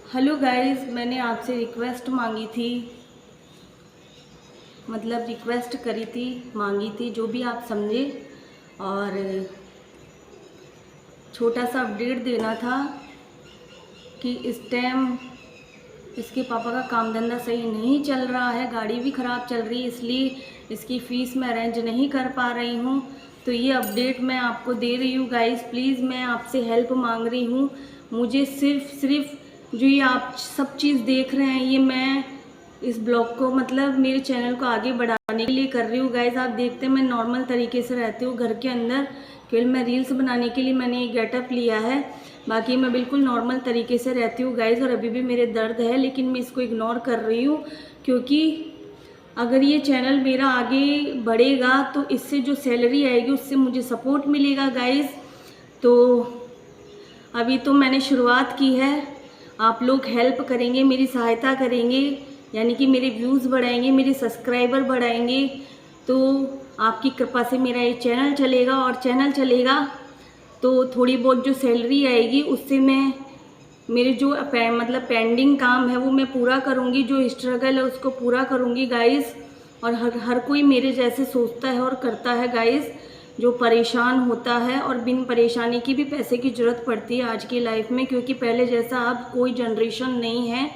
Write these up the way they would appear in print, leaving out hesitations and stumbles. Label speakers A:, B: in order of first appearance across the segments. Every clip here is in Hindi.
A: हेलो गाइस, मैंने आपसे रिक्वेस्ट मांगी थी, मतलब रिक्वेस्ट करी थी, मांगी थी, जो भी आप समझे। और छोटा सा अपडेट देना था कि इस टाइम इसके पापा का काम धंधा सही नहीं चल रहा है, गाड़ी भी ख़राब चल रही है, इसलिए इसकी फ़ीस मैं अरेंज नहीं कर पा रही हूँ। तो ये अपडेट मैं आपको दे रही हूँ गाइस, प्लीज़ मैं आपसे हेल्प मांग रही हूँ। मुझे सिर्फ जो ये आप सब चीज़ देख रहे हैं, ये मैं इस ब्लॉग को, मतलब मेरे चैनल को आगे बढ़ाने के लिए कर रही हूँ गाइस। आप देखते हैं मैं नॉर्मल तरीके से रहती हूँ घर के अंदर, केवल मैं रील्स बनाने के लिए मैंने ये गेटअप लिया है, बाकी मैं बिल्कुल नॉर्मल तरीके से रहती हूँ गाइस। और अभी भी मेरे दर्द है, लेकिन मैं इसको इग्नोर कर रही हूँ, क्योंकि अगर ये चैनल मेरा आगे बढ़ेगा तो इससे जो सैलरी आएगी उससे मुझे सपोर्ट मिलेगा गाइस। तो अभी तो मैंने शुरुआत की है, आप लोग हेल्प करेंगे, मेरी सहायता करेंगे, यानी कि मेरे व्यूज़ बढ़ाएंगे, मेरे सब्सक्राइबर बढ़ाएंगे, तो आपकी कृपा से मेरा ये चैनल चलेगा। और चैनल चलेगा तो थोड़ी बहुत जो सैलरी आएगी उससे मैं मेरे जो मतलब पेंडिंग काम है वो मैं पूरा करूँगी, जो स्ट्रगल है उसको पूरा करूँगी गाइस। और हर कोई मेरे जैसे सोचता है और करता है गाइस, जो परेशान होता है, और बिन परेशानी की भी पैसे की ज़रूरत पड़ती है आज की लाइफ में, क्योंकि पहले जैसा अब कोई जनरेशन नहीं है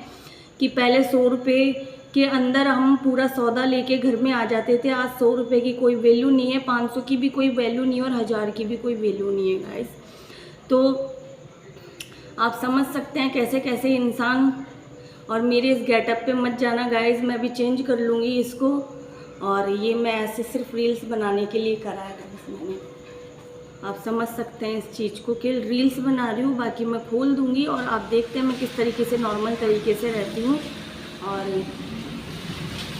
A: कि पहले 100 रुपये के अंदर हम पूरा सौदा लेके घर में आ जाते थे। आज 100 रुपये की कोई वैल्यू नहीं है, 500 की भी कोई वैल्यू नहीं है, और 1000 की भी कोई वैल्यू नहीं है गाइस। तो आप समझ सकते हैं कैसे कैसे इंसान। और मेरे इस गेटअप पे मत जाना गाइस, मैं अभी चेंज कर लूँगी इसको। और ये मैं ऐसे सिर्फ रील्स बनाने के लिए करा है गाइस मैंने, आप समझ सकते हैं इस चीज़ को कि रील्स बना रही हूँ, बाकी मैं खोल दूँगी और आप देखते हैं मैं किस तरीके से नॉर्मल तरीके से रहती हूँ। और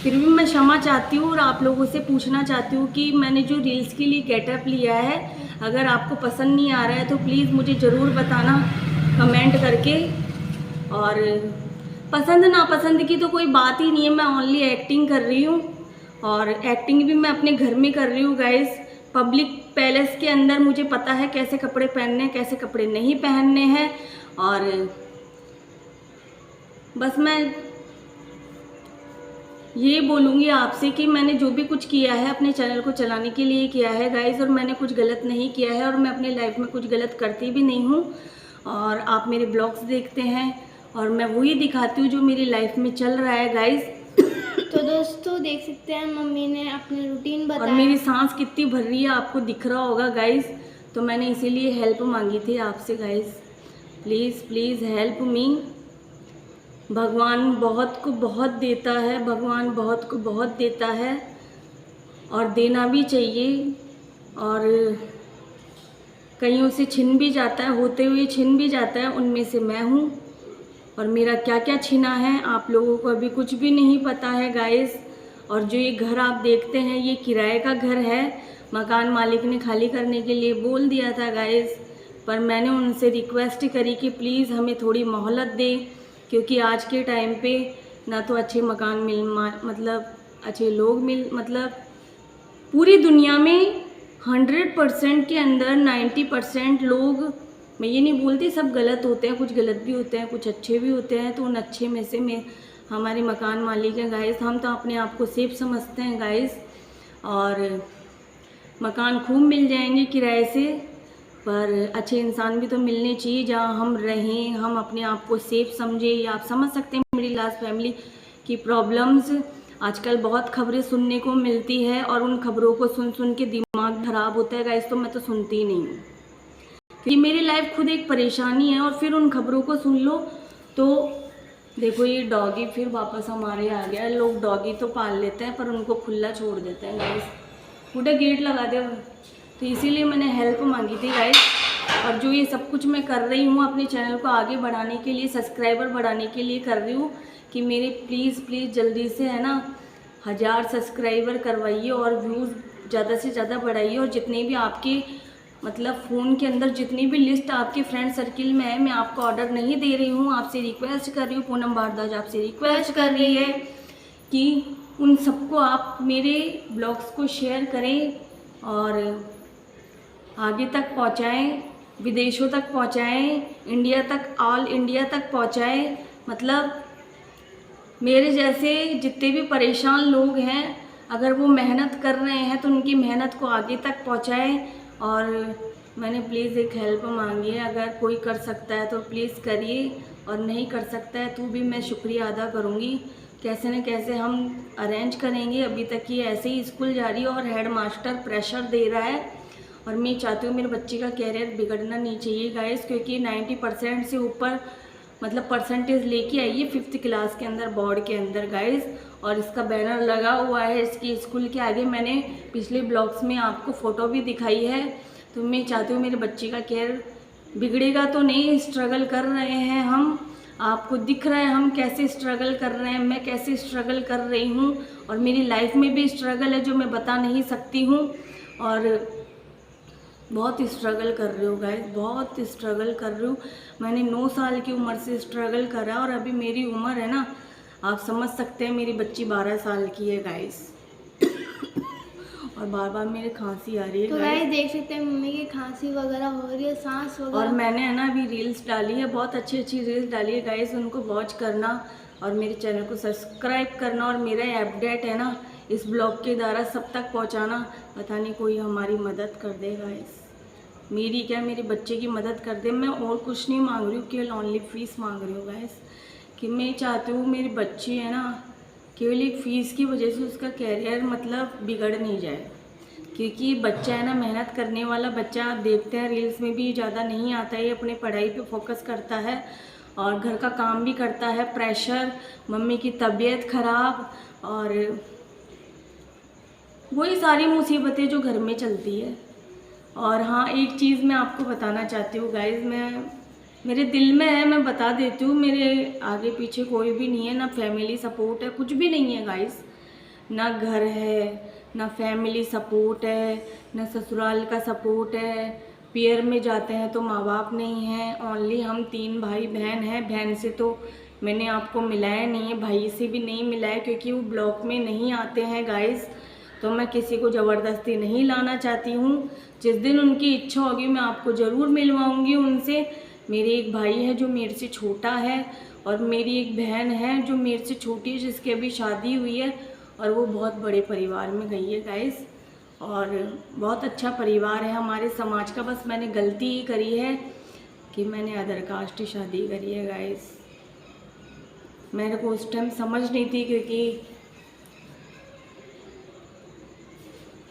A: फिर भी मैं क्षमा चाहती हूँ और आप लोगों से पूछना चाहती हूँ कि मैंने जो रील्स के लिए गेटअप लिया है, अगर आपको पसंद नहीं आ रहा है तो प्लीज़ मुझे ज़रूर बताना कमेंट करके। और पसंद नापसंद की तो कोई बात ही नहीं है, मैं ओनली एक्टिंग कर रही हूँ, और एक्टिंग भी मैं अपने घर में कर रही हूँ गाइस। पब्लिक पैलेस के अंदर मुझे पता है कैसे कपड़े पहनने हैं, कैसे कपड़े नहीं पहनने हैं। और बस मैं ये बोलूँगी आपसे कि मैंने जो भी कुछ किया है अपने चैनल को चलाने के लिए किया है गाइस, और मैंने कुछ गलत नहीं किया है, और मैं अपनी लाइफ में कुछ गलत करती भी नहीं हूँ। और आप मेरे ब्लॉग्स देखते हैं और मैं वही दिखाती हूँ जो मेरी लाइफ में चल रहा है गाइस।
B: तो दोस्तों देख सकते हैं मम्मी ने अपनी रूटीन बताया,
A: और मेरी सांस कितनी भर रही है आपको दिख रहा होगा गाइस, तो मैंने इसीलिए हेल्प मांगी थी आपसे guys. Please please help me. भगवान बहुत को बहुत देता है, भगवान बहुत को बहुत देता है, और देना भी चाहिए। और कईयों से छिन भी जाता है, होते हुए छिन भी जाता है, उनमें से मैं हूँ। और मेरा क्या क्या छिना है आप लोगों को अभी कुछ भी नहीं पता है गाइस। और जो ये घर आप देखते हैं ये किराए का घर है, मकान मालिक ने खाली करने के लिए बोल दिया था गाइस, पर मैंने उनसे रिक्वेस्ट करी कि प्लीज़ हमें थोड़ी मोहलत दें, क्योंकि आज के टाइम पे ना तो अच्छे मकान मतलब अच्छे लोग मतलब पूरी दुनिया में 100% के अंदर 90% लोग, मैं ये नहीं बोलती सब गलत होते हैं, कुछ गलत भी होते हैं, कुछ अच्छे भी होते हैं। तो उन अच्छे में से मैं हमारे मकान मालिक हैं गाइस, हम तो अपने आप को सेफ समझते हैं गाइस। और मकान खूब मिल जाएंगे किराए से, पर अच्छे इंसान भी तो मिलने चाहिए जहाँ हम रहें, हम अपने आप को सेफ समझें। आप समझ सकते हैं मिडिल क्लास फैमिली की प्रॉब्लम्स। आजकल बहुत खबरें सुनने को मिलती है, और उन खबरों को सुन सुन के दिमाग खराब होता है गाइस, तो मैं तो सुनती ही नहीं हूँ, क्योंकि मेरी लाइफ खुद एक परेशानी है। और फिर उन खबरों को सुन लो तो देखो ये डॉगी फिर वापस हमारे आ गया। लोग डॉगी तो पाल लेते हैं पर उनको खुला छोड़ देते हैं गाइस, पूरा गेट लगा दे। तो इसीलिए मैंने हेल्प मांगी थी गाइस। और जो ये सब कुछ मैं कर रही हूँ अपने चैनल को आगे बढ़ाने के लिए, सब्सक्राइबर बढ़ाने के लिए कर रही हूँ कि मेरे प्लीज़ जल्दी से है ना 1000 सब्सक्राइबर करवाइए और व्यूज़ ज़्यादा से ज़्यादा बढ़ाइए। और जितने भी आपके मतलब फ़ोन के अंदर जितनी भी लिस्ट आपके फ्रेंड सर्किल में है, मैं आपको ऑर्डर नहीं दे रही हूँ, आपसे रिक्वेस्ट कर रही हूँ, पूनम भारद्वाज आपसे रिक्वेस्ट कर रही है कि उन सबको आप मेरे ब्लॉग्स को शेयर करें और आगे तक पहुँचाएँ, विदेशों तक पहुँचाएँ, इंडिया तक, ऑल इंडिया तक पहुँचाएँ, मतलब मेरे जैसे जितने भी परेशान लोग हैं, अगर वो मेहनत कर रहे हैं तो उनकी मेहनत को आगे तक पहुंचाएं। और मैंने प्लीज़ एक हेल्प मांगी है, अगर कोई कर सकता है तो प्लीज़ करिए, और नहीं कर सकता है तो भी मैं शुक्रिया अदा करूँगी। कैसे न कैसे हम अरेंज करेंगे। अभी तक ये ऐसे ही स्कूल जा रही है और हेड मास्टर प्रेशर दे रहा है, और मैं चाहती हूँ मेरे बच्चे का कैरियर बिगड़ना नहीं चाहिए गाइस, क्योंकि 90% से ऊपर मतलब परसेंटेज लेके आई है 5th क्लास के अंदर, बोर्ड के अंदर गाइस। और इसका बैनर लगा हुआ है इसकी स्कूल के आगे, मैंने पिछले ब्लॉग्स में आपको फ़ोटो भी दिखाई है। तो मैं चाहती हूँ मेरे बच्चे का कैरियर बिगड़ेगा तो नहीं। स्ट्रगल कर रहे हैं हम, आपको दिख रहा है हम कैसे स्ट्रगल कर रहे हैं, मैं कैसे स्ट्रगल कर रही हूँ, और मेरी लाइफ में भी स्ट्रगल है जो मैं बता नहीं सकती हूँ। और बहुत स्ट्रगल कर रही हूँ गाइस, बहुत स्ट्रगल कर रही हूँ। मैंने 9 साल की उम्र से स्ट्रगल करा, और अभी मेरी उम्र है ना, आप समझ सकते हैं, मेरी बच्ची 12 साल की है गाइस। और बार बार मेरे खांसी आ रही है
B: तो
A: गाइस।
B: गाइस देख सकते हैं मम्मी की खांसी वगैरह हो रही है, सांस
A: और
B: वगैरह।
A: मैंने है ना अभी रील्स डाली है, बहुत अच्छी अच्छी रील्स डाली है गाइस, उनको वॉच करना और मेरे चैनल को सब्सक्राइब करना, और मेरा अपडेट है ना इस ब्लॉग के द्वारा सब तक पहुंचाना। पता नहीं कोई हमारी मदद कर दे गाइस, मेरी क्या मेरे बच्चे की मदद कर दे। मैं और कुछ नहीं मांग रही हूँ, केवल ओनली फीस मांग रही हूँ गाइस, कि मैं चाहती हूँ मेरी बच्ची है ना केवल एक फ़ीस की वजह से उसका कैरियर मतलब बिगड़ नहीं जाए। क्योंकि बच्चा है ना मेहनत करने वाला बच्चा, आप देखते हैं रील्स में भी ज़्यादा नहीं आता है, अपने पढ़ाई पे फोकस करता है और घर का काम भी करता है। प्रेशर, मम्मी की तबीयत ख़राब, और वही सारी मुसीबतें जो घर में चलती है। और हाँ, एक चीज़ मैं आपको बताना चाहती हूँ गाइज़, मेरे दिल में है, मैं बता देती हूँ, मेरे आगे पीछे कोई भी नहीं है, ना फैमिली सपोर्ट है, कुछ भी नहीं है गाइज़। ना घर है, ना फैमिली सपोर्ट है, ना ससुराल का सपोर्ट है। पियर में जाते हैं तो माँ बाप नहीं हैं, ओनली हम 3 भाई बहन हैं। बहन से तो मैंने आपको मिलाया नहीं है, भाई से भी नहीं मिलाया, क्योंकि वो ब्लॉक में नहीं आते हैं गाइज़। तो मैं किसी को ज़बरदस्ती नहीं लाना चाहती हूँ। जिस दिन उनकी इच्छा होगी मैं आपको ज़रूर मिलवाऊँगी उनसे। मेरे एक भाई है जो मेरे से छोटा है, और मेरी एक बहन है जो मेरे से छोटी है, जिसकी अभी शादी हुई है, और वो बहुत बड़े परिवार में गई है गाइस। और बहुत अच्छा परिवार है हमारे समाज का। बस मैंने गलती ही करी है कि मैंने अदर कास्ट शादी करी है गाइस। मेरे को उस टाइम समझ नहीं थी, क्योंकि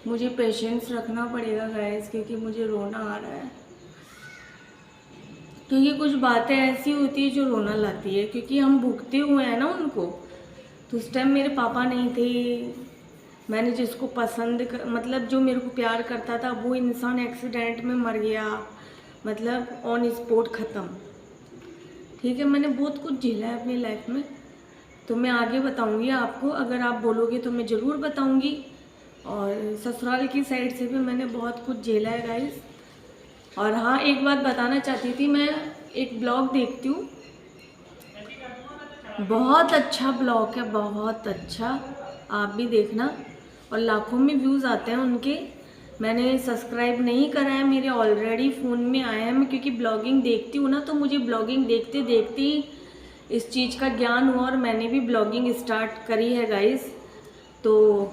A: मुझे पेशेंस रखना पड़ेगा गाइस, क्योंकि मुझे रोना आ रहा है। क्योंकि कुछ बातें ऐसी होती है जो रोना लाती है, क्योंकि हम भुगते हुए हैं ना उनको। तो उस टाइम मेरे पापा नहीं थे, मैंने जिसको मतलब जो मेरे को प्यार करता था वो इंसान एक्सीडेंट में मर गया, मतलब ऑन स्पॉट ख़त्म। ठीक है, मैंने बहुत कुछ झेला है अपनी लाइफ में, तो मैं आगे बताऊंगी आपको, अगर आप बोलोगे तो मैं ज़रूर बताऊंगी। और ससुराल की साइड से भी मैंने बहुत कुछ झेला है गाइस। और हाँ, एक बात बताना चाहती थी, मैं एक ब्लॉग देखती हूँ, बहुत अच्छा ब्लॉग है, बहुत अच्छा, आप भी देखना, और लाखों में व्यूज़ आते हैं उनके। मैंने सब्सक्राइब नहीं करा है, मेरे ऑलरेडी फ़ोन में आया है। मैं क्योंकि ब्लॉगिंग देखती हूँ ना, तो मुझे ब्लॉगिंग देखते देखते ही इस चीज़ का ज्ञान हुआ, और मैंने भी ब्लॉगिंग स्टार्ट करी है गाइस। तो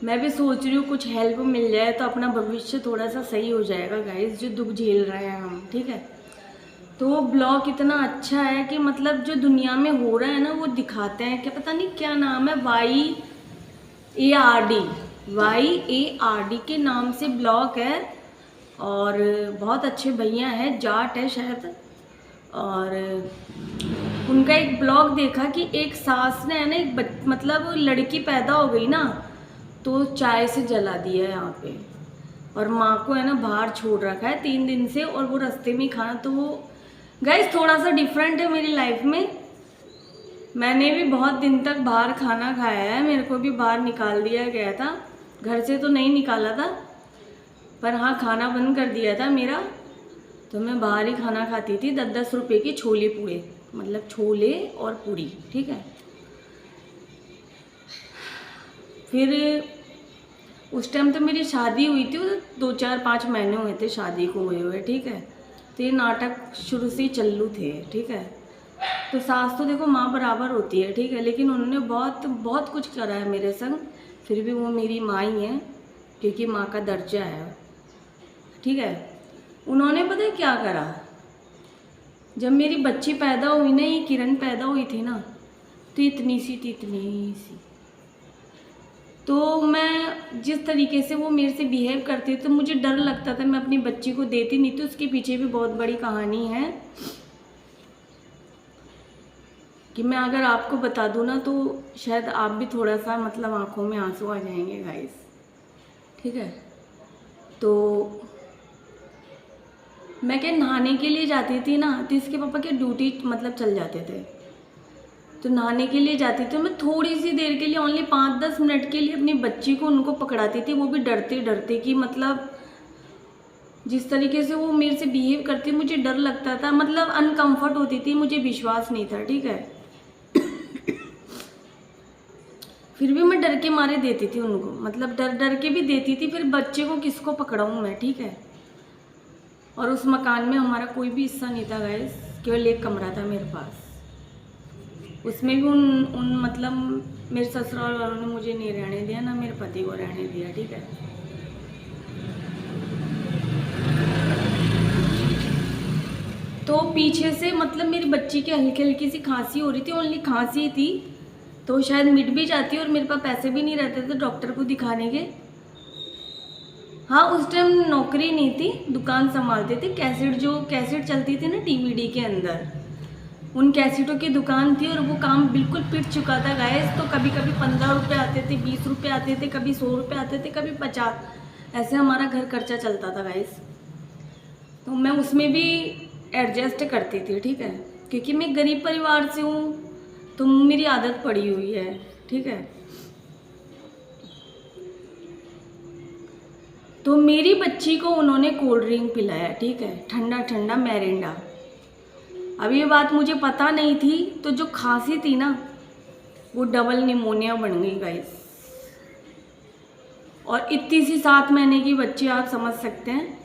A: मैं भी सोच रही हूँ कुछ हेल्प मिल जाए तो अपना भविष्य थोड़ा सा सही हो जाएगा गाइस, जो दुख झेल रहे हैं हम। ठीक है, तो वो ब्लॉग इतना अच्छा है कि मतलब जो दुनिया में हो रहा है ना वो दिखाते हैं। क्या पता नहीं क्या नाम है, YARD के नाम से ब्लॉग है, और बहुत अच्छे भैया हैं, जाट है शायद। और उनका एक ब्लॉग देखा कि एक सास ने है ना मतलब लड़की पैदा हो गई ना, तो चाय से जला दिया है यहाँ पे, और माँ को है ना बाहर छोड़ रखा है 3 दिन से, और वो रास्ते में खाना। तो वो गाइस थोड़ा सा डिफरेंट है मेरी लाइफ में। मैंने भी बहुत दिन तक बाहर खाना खाया है, मेरे को भी बाहर निकाल दिया गया था, घर से तो नहीं निकाला था, पर हाँ खाना बंद कर दिया था मेरा। तो मैं बाहर ही खाना खाती थी, 10-10 रुपये की छोले पूड़े, मतलब छोले और पूड़ी। ठीक है, फिर उस टाइम तो मेरी शादी हुई थी, 2-4-5 महीने हुए थे शादी को हुए हुए। ठीक है, तो ये नाटक शुरू से ही चालू थे। ठीक है, तो सास तो देखो माँ बराबर होती है, ठीक है, लेकिन उन्होंने बहुत बहुत कुछ करा है मेरे संग, फिर भी वो मेरी माँ ही है, क्योंकि माँ का दर्जा है, ठीक है। उन्होंने पता है क्या करा, जब मेरी बच्ची पैदा हुई ना, ये किरण पैदा हुई थी ना, तो इतनी सी थी, इतनी सी। तो मैं जिस तरीके से वो मेरे से बिहेव करती थी तो मुझे डर लगता था, मैं अपनी बच्ची को देती नहीं थी। उसके पीछे भी बहुत बड़ी कहानी है कि मैं अगर आपको बता दूँ ना तो शायद आप भी थोड़ा सा मतलब आंखों में आंसू आ जाएंगे गाइस, ठीक है। तो मैं क्या नहाने के लिए जाती थी ना, तो इसके पापा के ड्यूटी मतलब चल जाते थे, तो नहाने के लिए जाती थी मैं थोड़ी सी देर के लिए, ओनली 5-10 मिनट के लिए अपनी बच्ची को उनको पकड़ाती थी, वो भी डरते डरते कि मतलब जिस तरीके से वो मेरे से बिहेव करती मुझे डर लगता था, मतलब अनकंफर्ट होती थी, मुझे विश्वास नहीं था, ठीक है। फिर भी मैं डर के मारे देती थी उनको, मतलब डर डर के भी देती थी, फिर बच्चे को किसको पकड़ाऊँ मैं, ठीक है। और उस मकान में हमारा कोई भी हिस्सा नहीं था गाइस, केवल एक कमरा था मेरे पास, उसमें भी उन मतलब मेरे ससुराल वालों ने मुझे नहीं रहने दिया, ना मेरे पति को रहने दिया, ठीक है। तो पीछे से मतलब मेरी बच्ची की हल्की हल्की सी खांसी हो रही थी, ओनली खांसी थी, तो शायद मिट भी जाती और मेरे पास पैसे भी नहीं रहते थे डॉक्टर को दिखाने के। हाँ, उस टाइम नौकरी नहीं थी, दुकान संभालते थे, कैसेट जो कैसेट चलती थी ना डीवीडी के अंदर, उन कैसेटों की दुकान थी, और वो काम बिल्कुल पिट चुका था गाइस। तो कभी कभी 15 रुपये आते थे, 20 रुपये आते थे, कभी 100 रुपये आते थे, कभी 50, ऐसे हमारा घर खर्चा चलता था गाइस। तो मैं उसमें भी एडजस्ट करती थी, ठीक है, क्योंकि मैं गरीब परिवार से हूँ, तो मेरी आदत पड़ी हुई है, ठीक है। तो मेरी बच्ची को उन्होंने कोल्ड ड्रिंक पिलाया, ठीक है, ठंडा ठंडा मैरिंडा। अब ये बात मुझे पता नहीं थी, तो जो खांसी थी ना वो डबल निमोनिया बन गई गाइस। और इतनी सी 7 महीने की बच्ची, आप समझ सकते हैं,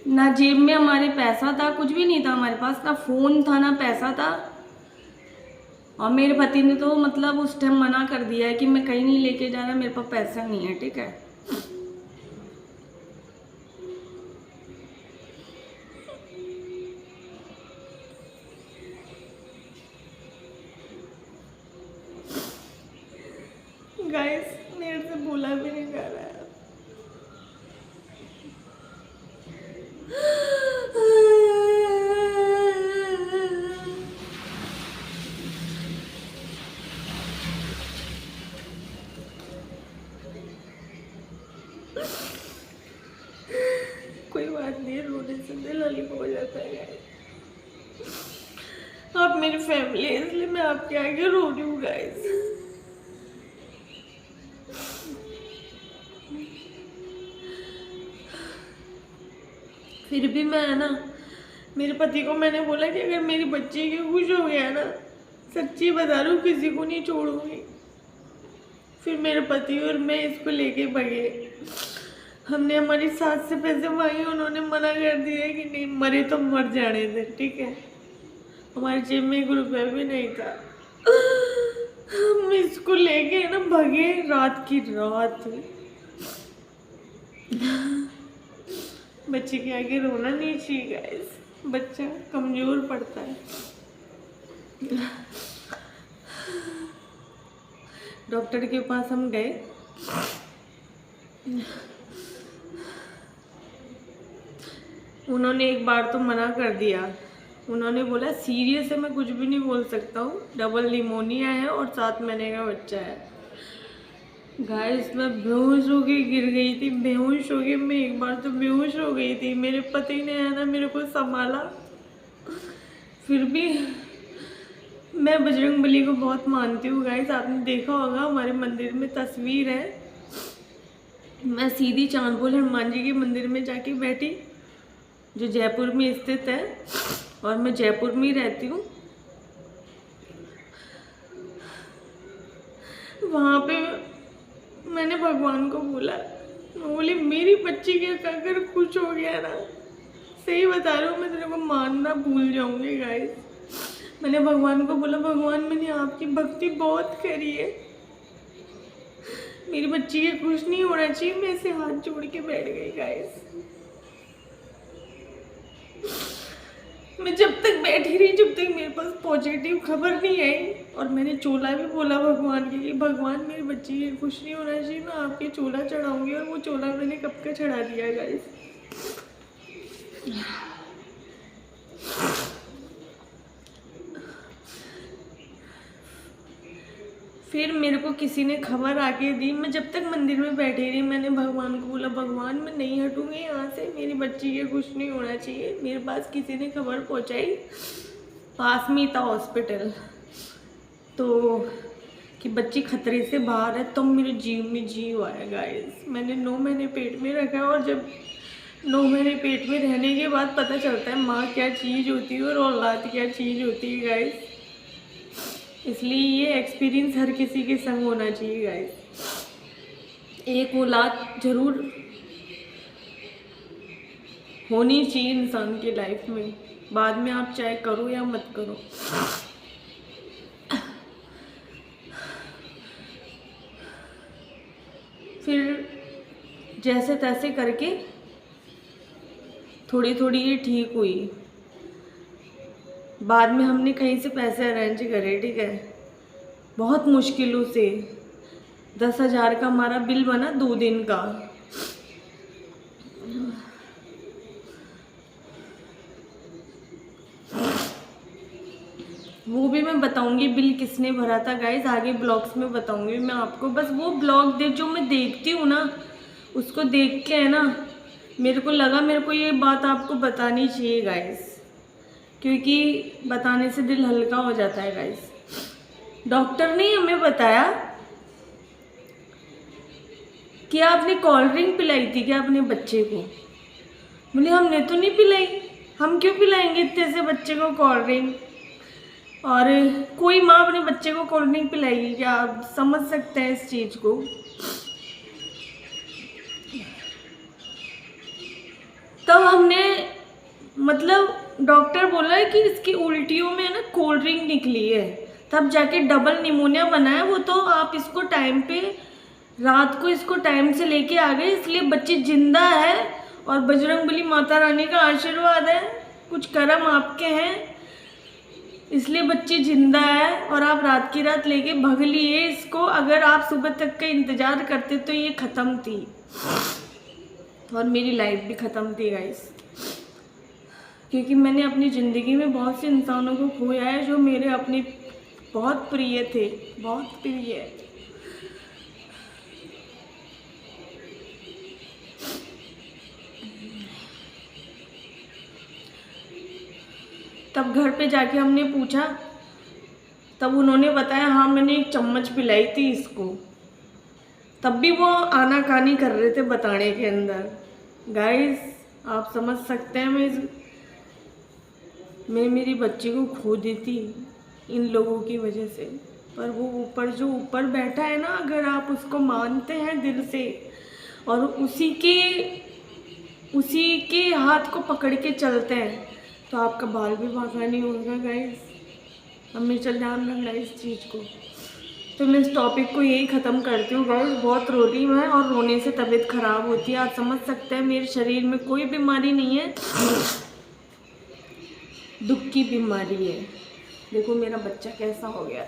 A: ना जेब में हमारे पैसा था, कुछ भी नहीं था हमारे पास, ना फ़ोन था ना पैसा था। और मेरे पति ने तो मतलब उस टाइम मना कर दिया है कि मैं कहीं नहीं लेके जा रहा, मेरे पास पैसा नहीं है, ठीक है। गाइस मेरे से बोला भी नहीं जा रहा है। कोई बात नहीं, रोने से दिल हल्का हो जाता है। आप मेरी फैमिली है, इसलिए मैं आपके आगे रो रही हूँ गाइस। फिर भी मैं ना, मेरे पति को मैंने बोला कि अगर मेरी बच्ची की खुश हो गया ना, सच्ची बता रही हूँ, किसी को नहीं छोड़ूंगी। फिर मेरे पति और मैं इसको लेके भगे। हमने हमारी सास से पैसे मांगे, उन्होंने मना कर दिया कि नहीं, मरे तो मर जाने दे, ठीक है। हमारे जेब में 1 रुपया भी नहीं था। हम इसको लेके ना भगे रात की रात। बच्चे के आगे रोना नहीं चाहिए गाइस, बच्चा कमजोर पड़ता है। डॉक्टर के पास हम गए, उन्होंने एक बार तो मना कर दिया, उन्होंने बोला सीरियस है, मैं कुछ भी नहीं बोल सकता हूँ, डबल निमोनिया है और 7 महीने का बच्चा है। गाइस मैं बेहोश हो के गिर गई थी, बेहोश हो गई मैं, एक बार तो बेहोश हो गई थी। मेरे पति ने है ना मेरे को संभाला। फिर भी मैं बजरंगबली को बहुत मानती हूँ गाइस, आपने देखा होगा हमारे मंदिर में तस्वीर है, मैं सीधी चांदपुर हनुमान जी के मंदिर में जाके बैठी, जो जयपुर में स्थित है, और मैं जयपुर में ही रहती हूँ। वहाँ पे मैंने भगवान को बोला, मैं बोली मेरी बच्ची के अगर कुछ हो गया ना, सही बता रही हूँ, मैं तेरे को मानना भूल जाऊंगी गाइस। मैंने भगवान को बोला, भगवान मैंने आपकी भक्ति बहुत करी है, मेरी बच्ची के कुछ नहीं होना चाहिए। मैं ऐसे हाथ जोड़ के बैठ गई गाइस। मैं जब तक बैठी रही, जब तक मेरे पास पॉजिटिव खबर नहीं आई, और मैंने चोला भी बोला भगवान के कि भगवान मेरी बच्ची के कुछ नहीं होना चाहिए, मैं आपके चोला चढ़ाऊंगी। और वो चोला मैंने कब का चढ़ा दिया गाइस। फिर मेरे को किसी ने खबर आके दी। मैं जब तक मंदिर में बैठी रही, मैंने भगवान को बोला, भगवान मैं नहीं हटूंगी यहाँ से, मेरी बच्ची के कुछ नहीं होना चाहिए। मेरे पास किसी ने खबर पहुँचाई, पास में ही था हॉस्पिटल, तो कि बच्ची खतरे से बाहर है। तो मेरे जीव में जीव आया गाइस। मैंने 9 महीने पेट में रखा, और जब 9 महीने पेट में रहने के बाद पता चलता है माँ क्या चीज़ होती है और औलाद क्या चीज़ होती है गाइस। इसलिए ये एक्सपीरियंस हर किसी के संग होना चाहिए गाइस। एक औलाद जरूर होनी चाहिए इंसान की लाइफ में, बाद में आप चाहे करो या मत करो। फिर जैसे तैसे करके थोड़ी थोड़ी ये ठीक हुई। बाद में हमने कहीं से पैसे अरेंज करे, ठीक है, बहुत मुश्किलों से 10,000 का हमारा बिल बना 2 दिन का। वो भी मैं बताऊंगी बिल किसने भरा था गाइस, आगे ब्लॉग्स में बताऊंगी मैं आपको। बस वो ब्लॉग जो मैं देखती हूँ ना, उसको देख के है ना, मेरे को लगा मेरे को ये बात आपको बतानी चाहिए गाइस, क्योंकि बताने से दिल हल्का हो जाता है गाइस। डॉक्टर ने हमें बताया कि आपने कोल्ड ड्रिंक पिलाई थी क्या अपने बच्चे को। बोले हमने तो नहीं पिलाई, हम क्यों पिलाएंगे इतने से बच्चे को कोल्ड ड्रिंक। और कोई माँ अपने बच्चे को कोल्ड ड्रिंक पिलाएगी क्या? आप समझ सकते हैं इस चीज़ को। तब हमने मतलब डॉक्टर बोला है कि इसकी उल्टियों में ना कोल्ड ड्रिंक निकली है, तब जाके डबल निमोनिया बना है। वो तो आप इसको टाइम पे रात को इसको टाइम से लेके आ गए, इसलिए बच्ची जिंदा है और बजरंगबली माता रानी का आशीर्वाद है, कुछ कर्म आपके हैं, इसलिए बच्ची जिंदा है। और आप रात की रात लेके भग लिए इसको। अगर आप सुबह तक का इंतजार करते तो ये ख़त्म थी और मेरी लाइफ भी ख़त्म थी गाइस। क्योंकि मैंने अपनी ज़िंदगी में बहुत से इंसानों को खोया है जो मेरे अपने बहुत प्रिय थे, बहुत प्रिय। तब घर पे जाके हमने पूछा, तब उन्होंने बताया हाँ मैंने 1 चम्मच पिलाई थी इसको। तब भी वो आनाकानी कर रहे थे बताने के अंदर। गाइस आप समझ सकते हैं मैं मेरी बच्ची को खो दी थी इन लोगों की वजह से। पर वो ऊपर जो ऊपर बैठा है ना, अगर आप उसको मानते हैं दिल से और उसी के हाथ को पकड़ के चलते हैं तो आपका बाल भी बांका नहीं होगा गाइस। हमेशा ध्यान रखना इस चीज़ को। तो मैं इस टॉपिक को यही ख़त्म करती हूँ गाइस। बहुत रो रही हूँ मैं और रोने से तबीयत ख़राब होती है। आप समझ सकते हैं मेरे शरीर में कोई बीमारी नहीं है, दुख की बीमारी है। देखो मेरा बच्चा कैसा हो गया,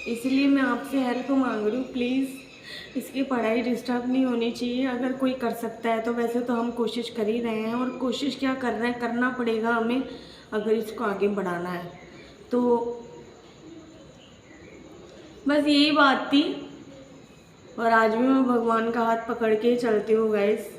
A: इसलिए मैं आपसे हेल्प मांग रही हूँ। प्लीज़ इसकी पढ़ाई डिस्टर्ब नहीं होनी चाहिए। अगर कोई कर सकता है तो वैसे तो हम कोशिश कर ही रहे हैं, और कोशिश क्या कर रहे हैं, करना पड़ेगा हमें अगर इसको आगे बढ़ाना है। तो बस यही बात थी, और आज भी मैं भगवान का हाथ पकड़ के ही चलती हूँ गाइस।